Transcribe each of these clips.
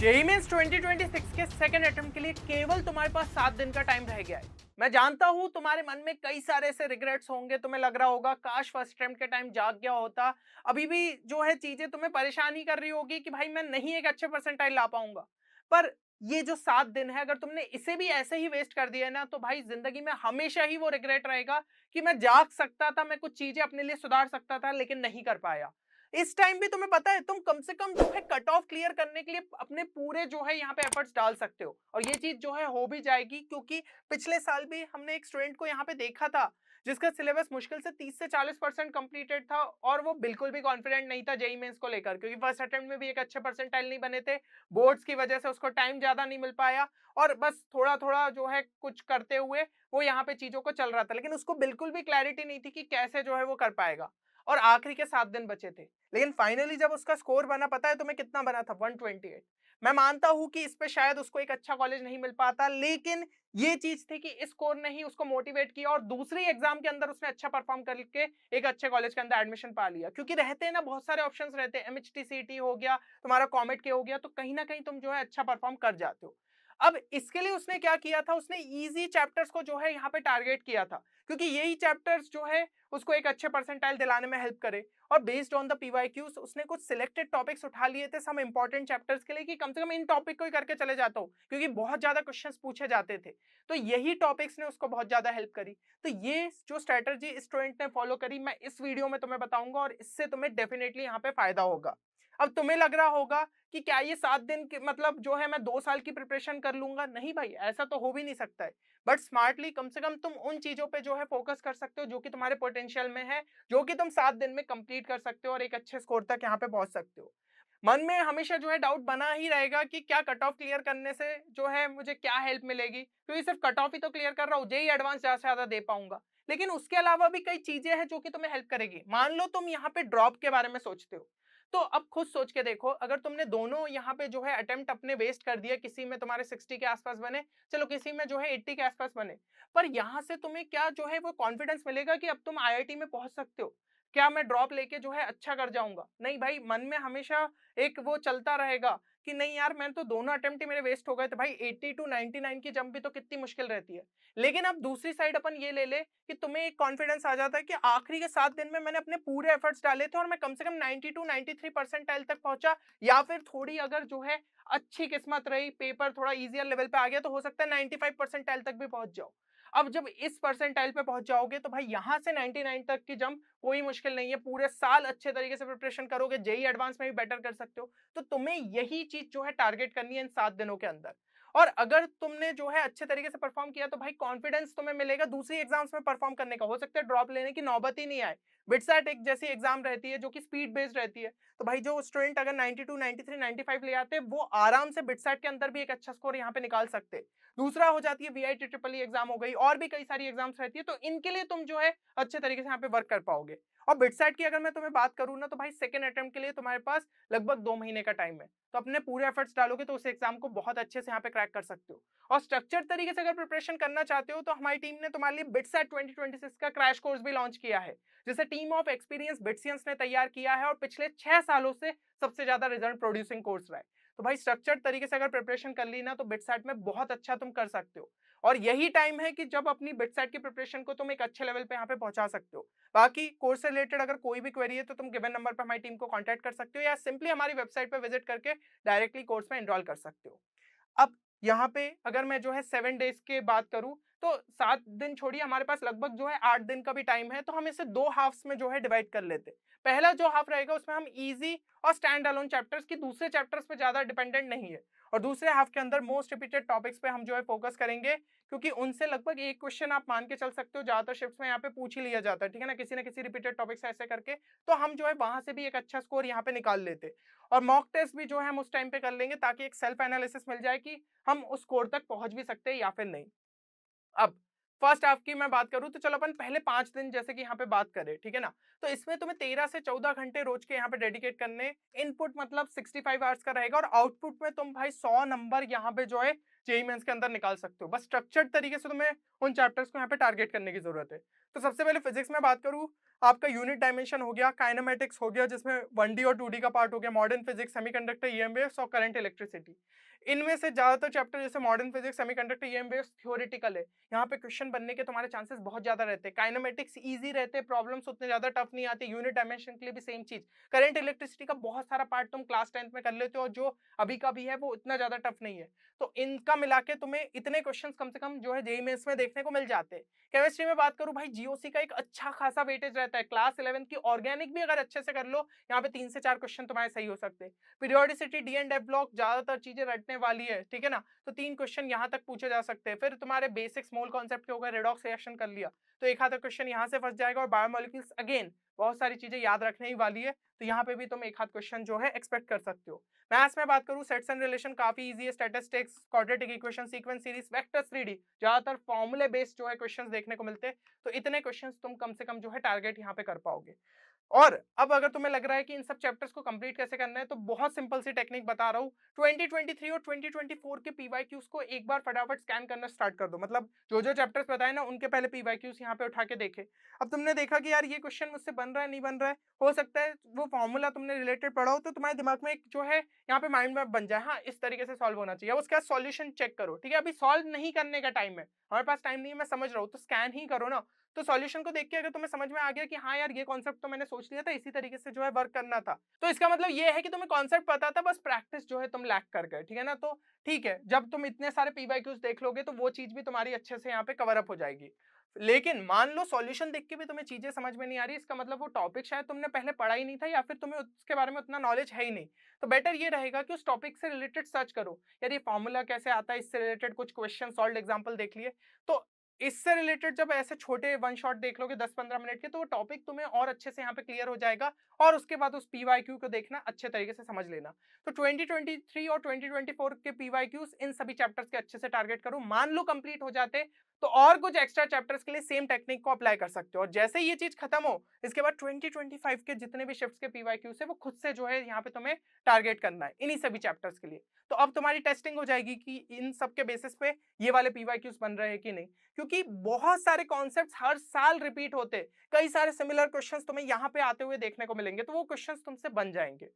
JEE mains 2026 के second attempt के लिए केवल तुम्हारे पास 7 दिन का टाइम रह गया है। मैं जानता हूं तुम्हारे मन में कई सारे ऐसे रिग्रेट्स होंगे, तुम्हें लग रहा होगा काश फर्स्ट अटेम्प्ट के टाइम जाग गया होता। अभी भी जो है चीजें तुम्हें परेशान ही कर रही होगी कि भाई मैं नहीं एक अच्छे परसेंटाइल ला पाऊंगा। पर ये जो 7 दिन है, अगर तुमने इसे भी ऐसे ही वेस्ट कर दिया ना, तो भाई जिंदगी में हमेशा ही वो रिग्रेट रहेगा कि मैं जाग सकता था, मैं कुछ चीजें अपने लिए सुधार सकता था, लेकिन नहीं कर पाया। इस टाइम भी तुम्हें पता है तुम कम से कम जो है कट ऑफ क्लियर करने के लिए अपने पूरे जो है यहाँ पे एफर्ट्स डाल सकते हो, और ये चीज जो है हो भी जाएगी, क्योंकि पिछले साल भी हमने एक स्टूडेंट को यहाँ पे देखा था जिसका सिलेबस मुश्किल से 30 से 40% कंप्लीटेड था, और वो बिल्कुल भी कॉन्फिडेंट नहीं था जेईई मेंस को लेकर, क्योंकि फर्स्ट अटेम्प्ट में भी एक अच्छे परसेंटाइल नहीं बने थे। बोर्ड्स की वजह से उसको टाइम ज्यादा नहीं मिल पाया, और बस थोड़ा थोड़ा जो है कुछ करते हुए वो यहाँ पे चीजों को चल रहा था, लेकिन उसको बिल्कुल भी क्लैरिटी नहीं थी कि कैसे जो है वो कर पाएगा। और आखिरी के 7 दिन बचे थे, लेकिन फाइनली जब उसका स्कोर बना, पता है तुम्हें कितना बना था? 128। मैं मानता हूं कि इस पे शायद उसको एक अच्छा कॉलेज नहीं मिल पाता, लेकिन ये चीज थी कि इस स्कोर ने ही उसको मोटिवेट किया, और दूसरी एग्जाम के अंदर उसने अच्छा परफॉर्म करके एक अच्छे कॉलेज के अंदर एडमिशन पा लिया। क्योंकि रहते हैं ना बहुत सारे ऑप्शंस रहते हैं, एमएचटी सीटी हो गया, तुम्हारा कॉमेट के हो गया, तो कहीं ना कहीं तुम जो है अच्छा परफॉर्म कर जाते हो। अब इसके लिए उसने क्या किया था, उसने इजी चैप्टर्स को जो है यहाँ पे टारगेट किया था, क्योंकि यही चैप्टर्स जो है उसको एक अच्छे परसेंटाइल दिलाने में हेल्प करे। और बेस्ड ऑन द पीवाईक्यूज उसने कुछ सिलेक्टेड टॉपिक्स उठा लिए थे सम इंपॉर्टेंट चैप्टर्स के लिए, कि कम से कम इन टॉपिक को ही करके चले जाता हूँ, क्योंकि बहुत ज्यादा क्वेश्चंस पूछे जाते थे। तो यही टॉपिक्स ने उसको बहुत ज्यादा हेल्प करी। तो ये जो स्ट्रेटजी स्टूडेंट ने फॉलो करी, मैं इस वीडियो में तुम्हें बताऊंगा, और इससे तुम्हें डेफिनेटली यहाँ पे फायदा होगा। अब तुम्हें लग रहा होगा कि क्या ये 7 दिन के मतलब जो है मैं 2 साल की प्रिपरेशन कर लूंगा? नहीं भाई, ऐसा तो हो भी नहीं सकता है। बट स्मार्टली कम से कम तुम उन चीजों पे जो है फोकस कर सकते हो जो कि तुम्हारे पोटेंशियल में है, जो कि तुम 7 दिन में कंप्लीट कर सकते हो और एक अच्छे स्कोर तक यहाँ पे पहुंच सकते हो। मन में हमेशा जो है डाउट बना ही रहेगा कि क्या कट ऑफ क्लियर करने से जो है मुझे क्या हेल्प मिलेगी, क्योंकि सिर्फ कट ऑफ ही तो क्लियर कर रहा हूँ, जेई एडवांस ज्यादा से ज्यादा दे पाऊंगा। लेकिन उसके अलावा भी कई चीजें हैं जो कि तुम्हें हेल्प करेगी। मान लो तुम यहाँ पे ड्रॉप के बारे में सोचते हो, तो अब खुद सोच के देखो, अगर तुमने दोनों यहाँ पे जो है अटेम्प्ट अपने वेस्ट कर दिया, किसी में तुम्हारे 60 के आसपास बने, चलो किसी में जो है 80 के आसपास बने, पर यहाँ से तुम्हें क्या जो है वो कॉन्फिडेंस मिलेगा कि अब तुम आईआईटी में पहुंच सकते हो? क्या मैं ड्रॉप लेके जो है अच्छा कर जाऊंगा? नहीं भाई, मन में हमेशा एक वो चलता रहेगा कि नहीं यार, मैं तो दोनों अटेम्प्ट ही मेरे वेस्ट हो गए थे। भाई 80 टू 99 की जंप भी तो कितनी मुश्किल रहती है। लेकिन अब दूसरी साइड अपन ये ले ले कि तुम्हें एक कॉन्फिडेंस आ जाता है कि आखिरी के 7 दिन में मैंने अपने पूरे एफर्ट्स डाले थे और मैं कम से कम 90 टू 93 परसेंटाइल तक पहुंचा, या फिर थोड़ी अगर जो है अच्छी किस्मत रही, पेपर थोड़ा इजियर लेवल पे आ गया, तो हो सकता है 95 परसेंटाइल तक भी पहुंच जाओ। अब जब इस परसेंटाइल पे पहुंच जाओगे तो भाई यहां से 99 तक की जंप कोई मुश्किल नहीं है। पूरे साल अच्छे तरीके से प्रिपरेशन करोगे, जेई एडवांस में भी बेटर कर सकते हो। तो तुम्हें यही चीज जो है टारगेट करनी है इन 7 दिनों के अंदर। और अगर तुमने जो है अच्छे तरीके से परफॉर्म किया, तो भाई कॉन्फिडेंस तुम्हें मिलेगा दूसरी एग्जाम्स में परफॉर्म करने का। हो सकता है ड्रॉप लेने की नौबत ही नहीं आए। बिटसैट एक जैसी एग्जाम रहती है जो कि स्पीड बेस्ड रहती है, तो भाई जो स्टूडेंट अगर 92 93 95 ले आते हैं, वो आराम से बिटसैट के अंदर भी एक अच्छा स्कोर यहाँ पे निकाल सकते हैं। दूसरा हो जाती है वीआईटी ट्रिपल ई एग्जाम हो गई, और भी कई सारी एग्जाम्स रहती है, तो इनके लिए तुम जो है अच्छे तरीके से यहाँ पे वर्क कर पाओगे। और बिटसैट की अगर मैं तुम्हें बात करूँ ना, तो भाई सेकंड अटेम्प्ट के लिए तुम्हारे पास लगभग 2 महीने का टाइम है, तो अपने पूरे एफर्ट्स डालोगे तो उस एग्जाम को बहुत अच्छे से यहाँ पे क्रैक कर सकते हो। और स्ट्रक्चर तरीके से अगर प्रिपरेशन करना चाहते हो, तो हमारी टीम ने तुम्हारे लिए बिटसैट 2026 का क्रैश कोर्स भी लॉन्च किया है, जिसे टीम ऑफ एक्सपीरियंस बिटसियंस ने तैयार किया है, और पिछले 6 सालों से सबसे ज्यादा रिजल्ट प्रोड्यूसिंग कोर्स रहा है। तो भाई स्ट्रक्चर्ड तरीके से अगर प्रिपरेशन कर ली ना, तो बिटसैट में बहुत अच्छा तुम कर सकते हो। और यही टाइम है कि जब अपनी बिटसैट की प्रिपरेशन को तुम एक अच्छे लेवल पे यहाँ पे पहुंचा सकते हो। बाकी कोर्स से रिलेटेड अगर कोई भी क्वेरी है, तो तुम गिवन नंबर पर हमारी टीम को कांटेक्ट कर सकते हो, या सिंपली हमारी वेबसाइट पर विजिट करके डायरेक्टली कोर्स में एनरोल कर सकते हो। अब यहाँ पे अगर मैं जो है 7 डेज की बात करूं, तो 7 दिन छोड़िए, हमारे पास लगभग जो है 8 दिन का भी टाइम है, तो हम इसे 2 हाफ्स में जो है डिवाइड कर लेते। पहला जो हाफ रहेगा उसमें हम इजी और स्टैंड अलोन चैप्टर्स की दूसरे चैप्टर्स पे ज्यादा डिपेंडेंट नहीं है, और दूसरे हाफ के अंदर मोस्ट रिपीटेड टॉपिक्स पे हम जो है फोकस करेंगे, क्योंकि उनसे लगभग एक क्वेश्चन आप मान के चल सकते हो ज्यादातर शिफ्ट्स में यहाँ पे पूछ ही लिया जाता है, ठीक है ना किसी रिपीटेड टॉपिक से ऐसे करके। तो हम जो है वहां से भी एक अच्छा स्कोर यहाँ पे निकाल लेते। और मॉक टेस्ट भी जो है हम उस टाइम पे कर लेंगे, ताकि एक सेल्फ एनालिसिस मिल जाए कि हम उस स्कोर तक पहुंच भी सकते हैं या फिर नहीं। अब फर्स्ट हाफ की मैं बात करूं, तो चलो अपन पहले 5 दिन जैसे कि यहाँ पे बात करें, ठीक है ना। तो इसमें तुम्हें 13 से 14 घंटे रोज के यहाँ पे डेडिकेट करने। इनपुट मतलब 65 आवर्स का रहेगा, और आउटपुट में तुम भाई 100 नंबर यहाँ पे जो है जेईई मेंस के अंदर निकाल सकते हो। बस स्ट्रक्चर्ड तरीके से तुम्हें उन चैप्टर्स को यहाँ पे टारगेट करने की जरूरत है। तो सबसे पहले फिजिक्स में बात करूँ, आपका यूनिट डायमेंशन हो गया, काइनेमेटिक्स हो गया जिसमें 1D और 2D का पार्ट हो गया, modern physics, semiconductor, EM waves और करंट इलेक्ट्रिसिटी। इनमें से ज्यादातर चैप्टर जैसे modern physics, semiconductor, EM waves theoretical है, यहाँ पे क्वेश्चन बनने के तुम्हारे चांसेस बहुत ज्यादा रहते हैं। काइनेमेटिक्स इजी रहते हैं, प्रॉब्लम्स उतने ज्यादा टफ नहीं आते। यूनिट डायमेंशन के लिए भी सेम चीज, करंट इलेक्ट्रिसिटी का बहुत सारा पार्ट तुम क्लास 10th में कर लेते हो और जो अभी का भी है वो इतना ज्यादा टफ नहीं है। तो इनका मिला के तुम्हें इतने क्वेश्चन कम से कम जो है जेईई मेंस में देखने को मिल जाते हैं। केमिस्ट्री में बात करूं भाई, जीओसी का एक अच्छा खासा वेटेज रहता है। क्लास 11 की ऑर्गेनिक भी अगर अच्छे से कर लो, यहाँ पे 3 से 4 क्वेश्चन तुम्हारे सही हो सकते हैं। Periodicity, D and F block, ज्यादातर चीजें रटने वाली है, ठीक है ना, तो 3 क्वेश्चन यहाँ तक पूछे जा सकते हैं। फिर तुम्हारे बेसिक्स मोल कॉन्सेप्ट के होगा, रेडॉक्स रिएक्शन कर लिया तो एक आधा क्वेश्चन यहाँ से फंस जाएगा। और बायोमोलिक्यूल्स अगेन बहुत सारी चीजें याद रखने ही वाली है, तो यहाँ पे भी तुम एक आध क्वेश्चन जो है एक्सपेक्ट कर सकते हो। मैथ्स में बात करूं, सेट्स एंड रिलेशन काफी इजी है, statistics, quadratic equation, sequence series, vector 3D, ज्यादातर फॉर्मूले बेस्ड जो है क्वेश्चंस देखने को मिलते हैं। तो इतने क्वेश्चंस तुम कम से कम जो है टारगेट यहाँ पे कर पाओगे। और अब अगर तुम्हें लग रहा है कि इन सब चैप्टर्स को कंप्लीट कैसे करना है, तो बहुत सिंपल सी टेक्निक बता रहा हूँ। 2023 और 2024 के पीवाईक्यूज को एक बार फटाफट स्कैन करना स्टार्ट कर दो। मतलब जो जो चैप्टर्स बताए ना उनके पहले पीवाईक्यूज यहाँ पे उठा के देखे। अब तुमने देखा कि यार ये क्वेश्चन मुझसे बन रहा है नहीं बन रहा है, हो सकता है वो फॉर्मूला तुमने रिलेटेड पढ़ा हो तो तुम्हारे दिमाग में एक जो है यहाँ पे माइंड मैप बन जाए, हाँ इस तरीके से सॉल्व होना चाहिए। उसके बाद सॉल्यूशन चेक करो, ठीक है, अभी सॉल्व नहीं करने का टाइम है, हमारे पास टाइम नहीं है, मैं समझ रहा हूँ, तो स्कैन ही करो ना। तो सॉल्यूशन को देख के अगर तुम्हें समझ में आ गया कि हाँ यार ये कॉन्सेप्ट तो मैंने सोच लिया था, इसी तरीके से जो है वर्क करना था, तो इसका मतलब ये है कि तुम्हें कॉन्सेप्ट पता था, बस प्रैक्टिस जो है तुम लैक कर गए, ठीक है ना। तो ठीक है, जब तुम इतने सारे पीवाईक्यूज देख लोगे तो वो चीज भी तुम्हारी अच्छे से यहाँ पे कवर अप हो जाएगी। लेकिन मान लो सॉल्यूशन देख के भी तुम्हें चीजें समझ में नहीं आ रही, इसका मतलब वो टॉपिक शायद तुमने पहले पढ़ा ही नहीं था या फिर तुम्हें उसके बारे में उतना नॉलेज है ही नहीं। तो बेटर ये रहेगा कि उस टॉपिक से रिलेटेड सर्च करो, यार ये फॉर्मूला कैसे आता है, इससे रिलेटेड कुछ क्वेश्चन सॉल्व एग्जांपल देख लिए। तो इससे रिलेटेड जब ऐसे छोटे वन शॉट देख लोगे 10-15 मिनट के, तो वो टॉपिक तुम्हें और अच्छे से यहाँ पे क्लियर हो जाएगा। और उसके बाद उस पीवाईक्यू को देखना, अच्छे तरीके से समझ लेना। तो 2023 और 2024 के पीवाईक्यूज इन सभी चैप्टर्स के अच्छे से टारगेट करो। मान लो कंप्लीट हो जाते तो और कुछ एक्स्ट्रा चैप्टर्स के लिए सेम टेक्निक को अप्लाई कर सकते हो। और जैसे ही ये चीज खत्म हो, इसके बाद 2025 के जितने भी शिफ्ट्स के पीवाईक्यू है वो खुद से जो है यहाँ पे तुम्हें टारगेट करना है इन्हीं सभी चैप्टर्स के लिए। तो अब तुम्हारी टेस्टिंग हो जाएगी कि इन सब के बेसिस पे ये वाले पीवाईक्यूज बन रहे हैं कि नहीं, क्योंकि बहुत सारे कॉन्सेप्ट्स हर साल रिपीट होते, कई सारे सिमिलर क्वेश्चंस तुम्हें यहाँ पे आते हुए देखने को मिलेंगे, तो वो क्वेश्चंस तुमसे बन जाएंगे।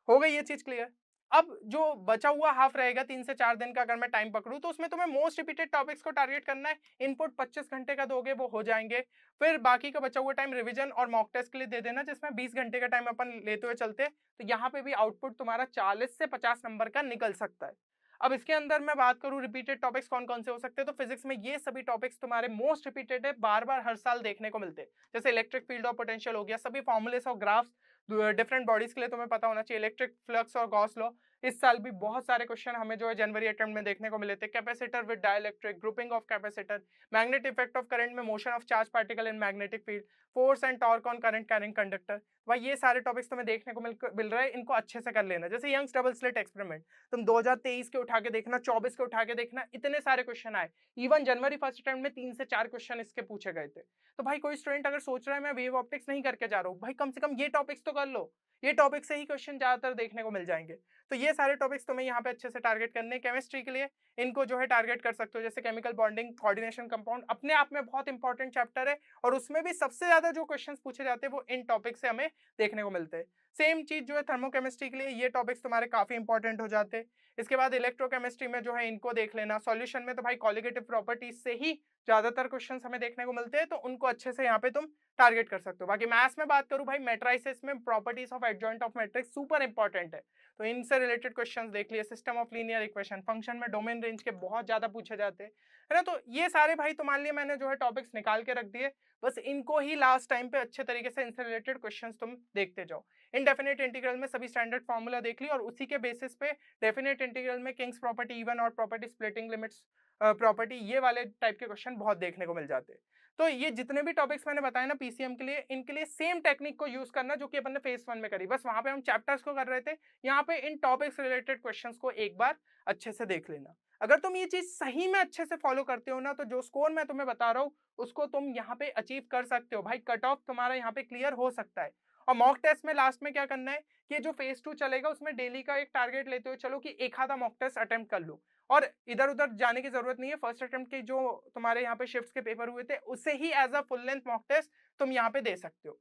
हो गई ये चीज क्लियर। अब जो बचा हुआ हाफ रहेगा 3 से 4 दिन का, अगर मैं टाइम पकड़ूं तो उसमें तुम्हें मोस्ट रिपीटेड टॉपिक्स को टारगेट करना है। इनपुट 25 घंटे का दोगे वो हो जाएंगे। फिर बाकी का बचा हुआ टाइम रिवीजन और मॉक टेस्ट के लिए दे देना, जिसमें 20 घंटे का टाइम अपन लेते हुए चलते, तो यहाँ पे भी आउटपुट तुम्हारा 40 से 50 नंबर का निकल सकता है। अब इसके अंदर मैं बात करूं रिपीटेड टॉपिक्स कौन कौन से हो सकते हैं, तो फिजिक्स में ये सभी टॉपिक्स तुम्हारे मोस्ट रिपीटेड है, बार बार हर साल देखने को मिलते हैं। जैसे इलेक्ट्रिक फील्ड और पोटेंशियल हो गया, सभी फॉर्मुलेस और ग्राफ्स डिफरेंट बॉडीज के लिए तुम्हें पता होना चाहिए। इलेक्ट्रिक फ्लक्स और गॉस लॉ, इस साल भी बहुत सारे क्वेश्चन हमें जो है जनवरी अटेम्प्ट में देखने को मिले थे। Capacitor with dielectric, grouping of capacitor, magnetic effect of current में motion of charge particle in magnetic field, force and torque on current carrying conductor. भाई ये सारे टॉपिक्स तुम्हें देखने को मिल रहा है, इनको अच्छे से कर लेना। जैसे यंग्स डबल स्लिट एक्सपेरिमेंट, तुम 2023 के उठा के देखना, 24 के उठा के देखना, इतने सारे क्वेश्चन आए। इवन जनवरी फर्स्ट अटेम्प्ट में 3 से 4 क्वेश्चन इसके पूछे गए थे। तो भाई कोई स्टूडेंट अगर सोच रहा है मैं वेव ऑप्टिक्स नहीं करके जा रहा हूँ, भाई कम से कम ये टॉपिक्स तो कर लो, ये टॉपिक से ही क्वेश्चन ज्यादातर देखने को मिल जाएंगे। तो ये सारे टॉपिक्स तुम्हें यहाँ पे अच्छे से टारगेट करने। केमिस्ट्री के लिए इनको जो है टारगेट कर सकते हो, जैसे केमिकल बॉन्डिंग, कोऑर्डिनेशन, कंपाउंड, अपने आप में बहुत इंपॉर्टेंट चैप्टर है और उसमें भी सबसे ज्यादा जो क्वेश्चंस पूछे जाते हैं वो इन टॉपिक से हमें देखने को मिलते हैं। सेम चीज जो है थर्मोकेमिस्ट्री के लिए, ये टॉपिक्स तुम्हारे काफी इंपॉर्टेंट हो जाते हैं। इसके बाद इलेक्ट्रोकेमिस्ट्री में जो है इनको देख लेना। सॉल्यूशन में तो भाई कॉलिगेटिव प्रॉपर्टीज से ही ज्यादातर क्वेश्चंस हमें देखने को मिलते हैं, तो उनको अच्छे से यहाँ पे तुम टारगेट कर सकते हो। बाकी मैथ्स में बात करूं भाई, मैट्रिसेस में properties of adjoint of matrix super important है, तो इनसे रिलेटेड क्वेश्चंस देख लिए। System of linear equation, function में डोमेन रेंज के बहुत ज्यादा पूछे जाते हैं, है ना। तो ये सारे भाई तुम्हारे लिए मैंने जो है टॉपिक्स निकाल के रख दिए, बस इनको ही लास्ट टाइम पे अच्छे तरीके से इनसे रिलेटेड क्वेश्चंस तुम देखते जाओ। इनडेफिनेट इंटीग्रल में सभी स्टैंडर्ड फॉर्मूला देख ली और उसी के बेसिस पे डेफिनेट इंटीग्रल में किंग्स प्रॉपर्टी इवन और प्रॉपर्टी स्प्लिटिंग लिमिट्स प्रॉपर्टी, ये वाले टाइप के क्वेश्चन बहुत देखने को मिल जाते हैं। तो ये जितने भी टॉपिक्स मैंने बताए ना पीसीएम के लिए, इनके लिए सेम टेक्निक को यूज करना जो कि अपन ने फेज 1 में करी, बस वहां पे हम चैप्टर्स को कर रहे थे, यहाँ पे इन टॉपिक्स रिलेटेड क्वेश्चंस को एक बार अच्छे से देख लेना। अगर तुम ये चीज सही में अच्छे से फॉलो करते हो ना, तो जो स्कोर मैं तुम्हें बता रहा हूँ उसको तुम यहाँ पे अचीव कर सकते हो भाई, कट ऑफ तुम्हारा यहाँ पे क्लियर हो सकता है। और मॉक टेस्ट में लास्ट में क्या करना है कि जो फेज 2 चलेगा उसमें डेली का एक टारगेट लेते हुए चलो कि एक आधा मॉक टेस्ट अटेम्प्ट कर लो, और इधर-उधर जाने की ज़रूरत नहीं है। फर्स्ट अटेम्प्ट के जो तुम्हारे यहाँ पे शिफ्ट्स के पेपर हुए थे, उसे ही as a full length mock test तुम यहाँ पे दे सकते हो।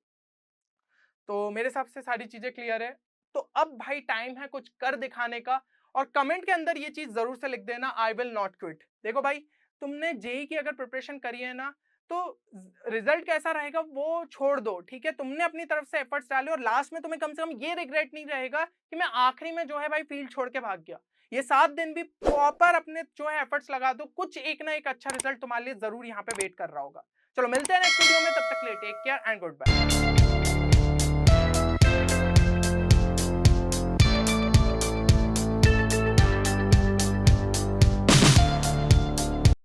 तो मेरे हिसाब से सारी चीज़ें क्लियर है। तो अब भाई टाइम है कुछ कर दिखाने का, और कमेंट के अंदर ये चीज़ ज़रूर से लिख देना, आई विल नॉट क्विट। देखो भाई, तुमने जेईई की अगर प्रिपरेशन करी है ना, तो रिजल्ट कैसा रहेगा वो छोड़ दो, ठीक है? तुमने अपनी तरफ से एफर्ट्स डाले और लास्ट में तुम्हें कम से कम ये रिग्रेट नहीं रहेगा कि मैं आखिरी में जो है भाई फील्ड छोड़ के भाग गया। ये 7 दिन भी प्रॉपर अपने जो है एफर्ट्स लगा दो, कुछ एक ना एक अच्छा रिजल्ट तुम्हारे लिए ज़रूर यहाँ पे वेट कर रहा होगा। चलो मिलते हैं नेक्स्ट वीडियो में, तब तक के लिए take care and good bye.